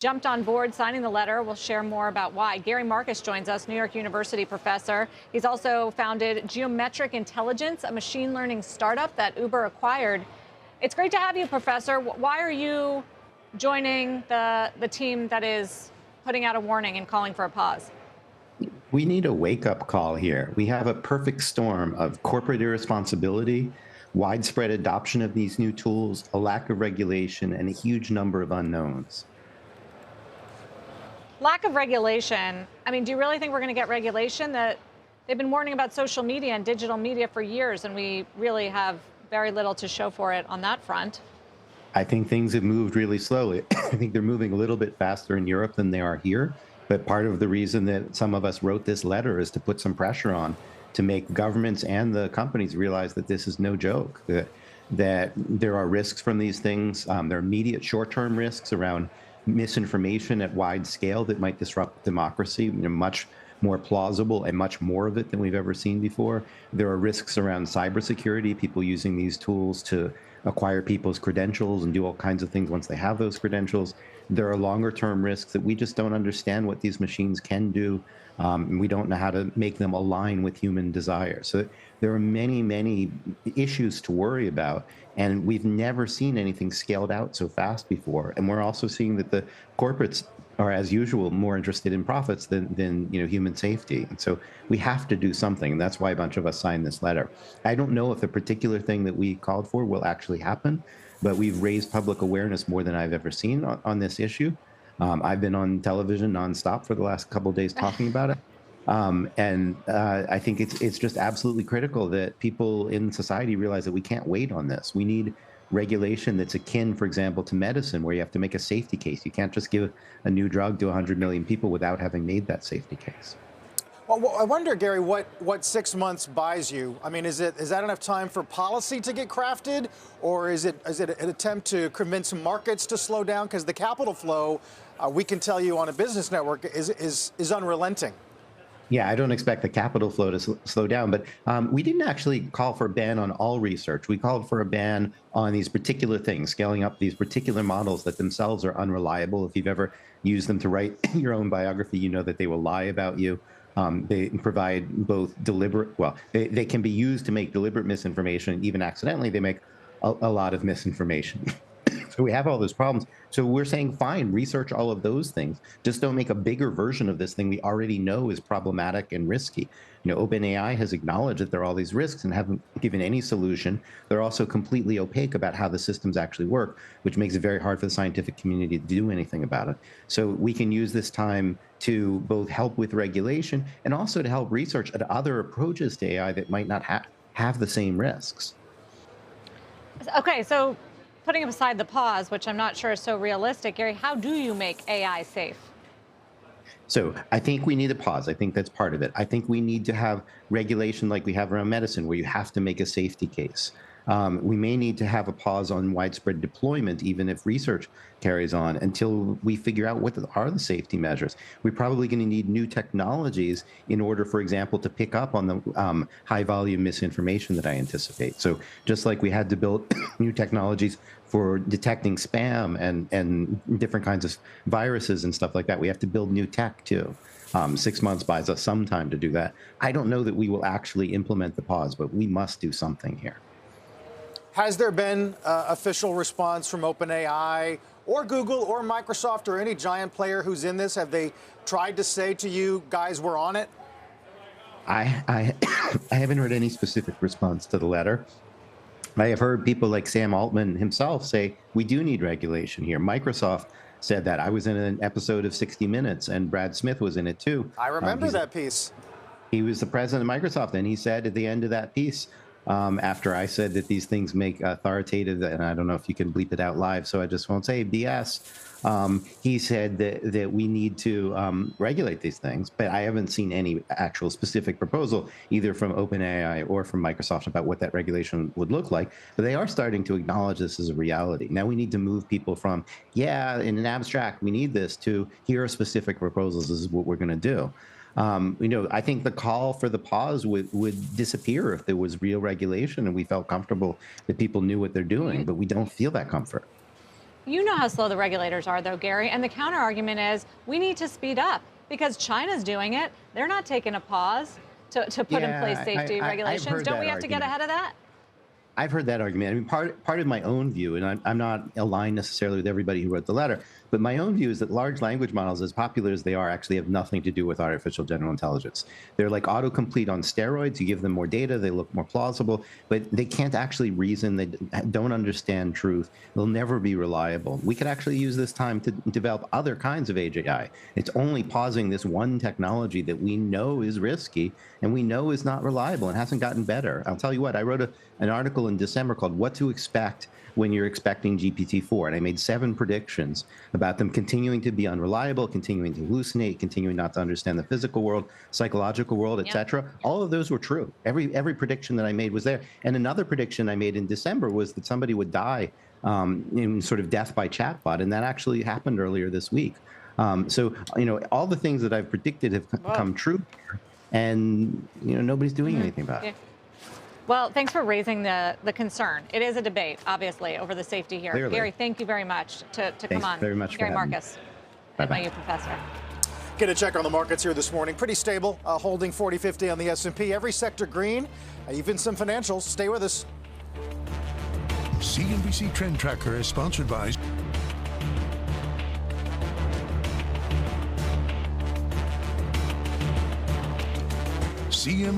jumped on board signing the letter. We'll share more about why. Gary Marcus joins us, New York University professor. He's also founded Geometric Intelligence, a machine learning startup that Uber acquired. It's great to have you, Professor. Why are you joining the team that is putting out a warning and calling for a pause? We need a wake-up call here. We have a perfect storm of corporate irresponsibility, widespread adoption of these new tools, a lack of regulation, and a huge number of unknowns. Lack of regulation. I mean, do you really think we're going to get regulation? That they've been warning about social media and digital media for years, and we really have very little to show for it on that front. I think things have moved really slowly. I think they're moving a little bit faster in Europe than they are here. But part of the reason that some of us wrote this letter is to put some pressure on to make governments and the companies realize that this is no joke, that there are risks from these things. There are immediate short-term risks around misinformation at wide scale that might disrupt democracy, much more plausible and much more of it than we've ever seen before. There are risks around cybersecurity, people using these tools to acquire people's credentials and do all kinds of things once they have those credentials. There are longer term risks that we just don't understand what these machines can do. And we don't know how to make them align with human desire. So there are many, many issues to worry about. And we've never seen anything scaled out so fast before. And we're also seeing that the corporates are, as usual, more interested in profits than human safety. And so we have to do something. And that's why a bunch of us signed this letter. I don't know if the particular thing that we called for will actually happen, but we've raised public awareness more than I've ever seen on this issue. I've been on television nonstop for the last couple of days talking about it. I think it's just absolutely critical that people in society realize that we can't wait on this. We need regulation that's akin, for example, to medicine, where you have to make a safety case. You can't just give a new drug to 100 million people without having made that safety case. Well, I wonder, Gary, what 6 months buys you? I mean, is that enough time for policy to get crafted, or is it an attempt to convince markets to slow down? Because the capital flow, we can tell you on a business network, is unrelenting. Yeah, I don't expect the capital flow to slow down, but we didn't actually call for a ban on all research. We called for a ban on these particular things, scaling up these particular models that themselves are unreliable. If you've ever used them to write your own biography, you know that they will lie about you. They provide both deliberate, well, they can be used to make deliberate misinformation. Even accidentally, they make a lot of misinformation. So we have all those problems. So we're saying, fine, research all of those things. Just don't make a bigger version of this thing we already know is problematic and risky. OpenAI has acknowledged that there are all these risks and haven't given any solution. They're also completely opaque about how the systems actually work, which makes it very hard for the scientific community to do anything about it. So we can use this time to both help with regulation and also to help research at other approaches to AI that might not have the same risks. Okay, so putting aside the pause, which I'm not sure is so realistic, Gary, how do you make AI safe? So I think we need a pause. I think that's part of it. I think we need to have regulation like we have around medicine, where you have to make a safety case. We may need to have a pause on widespread deployment, even if research carries on, until we figure out what are the safety measures. We're probably going to need new technologies in order, for example, to pick up on the high volume misinformation that I anticipate. So just like we had to build new technologies for detecting spam and different kinds of viruses and stuff like that, we have to build new tech too. 6 months buys us some time to do that. I don't know that we will actually implement the pause, but we must do something here. Has there been official response from OpenAI or Google or Microsoft or any giant player who's in this? Have they tried to say to you, guys, we're on it? I I haven't heard any specific response to the letter. I have heard people like Sam Altman himself say, we do need regulation here. Microsoft said that. I was in an episode of 60 Minutes, and Brad Smith was in it too. I remember that piece. He was the president of Microsoft, and he said at the end of that piece, after I said that these things make authoritative, and I don't know if you can bleep it out live, so I just won't say BS. He said that we need to regulate these things, but I haven't seen any actual specific proposal either from OpenAI or from Microsoft about what that regulation would look like. But they are starting to acknowledge this as a reality. Now we need to move people from, yeah, in an abstract, we need this, to here are specific proposals. This is what we're going to do. I think the call for the pause would disappear if there was real regulation and we felt comfortable that people knew what they're doing, but we don't feel that comfort. You know how slow the regulators are, though, Gary. And the counter argument is we need to speed up because China's doing it. They're not taking a pause to put in place safety regulations. Don't we have to get ahead of that? I've heard that argument. I mean, part of my own view, and I'm not aligned necessarily with everybody who wrote the letter, but my own view is that large language models, as popular as they are, actually have nothing to do with artificial general intelligence. They're like autocomplete on steroids. You give them more data, they look more plausible, but they can't actually reason. They don't understand truth. They'll never be reliable. We could actually use this time to develop other kinds of AGI. It's only pausing this one technology that we know is risky and we know is not reliable and hasn't gotten better. I'll tell you what, I wrote an article in December called What to Expect When You're Expecting GPT-4. And I made 7 predictions about them continuing to be unreliable, continuing to hallucinate, continuing not to understand the physical world, psychological world, etc. All of those were true. Every prediction that I made was there. And another prediction I made in December was that somebody would die in sort of death by chatbot. And that actually happened earlier this week. So, all the things that I've predicted have come true. And, nobody's doing anything about it. Yeah. Well, thanks for raising the concern. It is a debate, obviously, over the safety here. Clearly. Gary, thank you very much to come on. Very much Gary for having Marcus, me. NYU professor. Get a check on the markets here this morning. Pretty stable, holding 40-50 on the S&P. Every sector green, even some financials. Stay with us. CNBC Trend Tracker is sponsored by CME.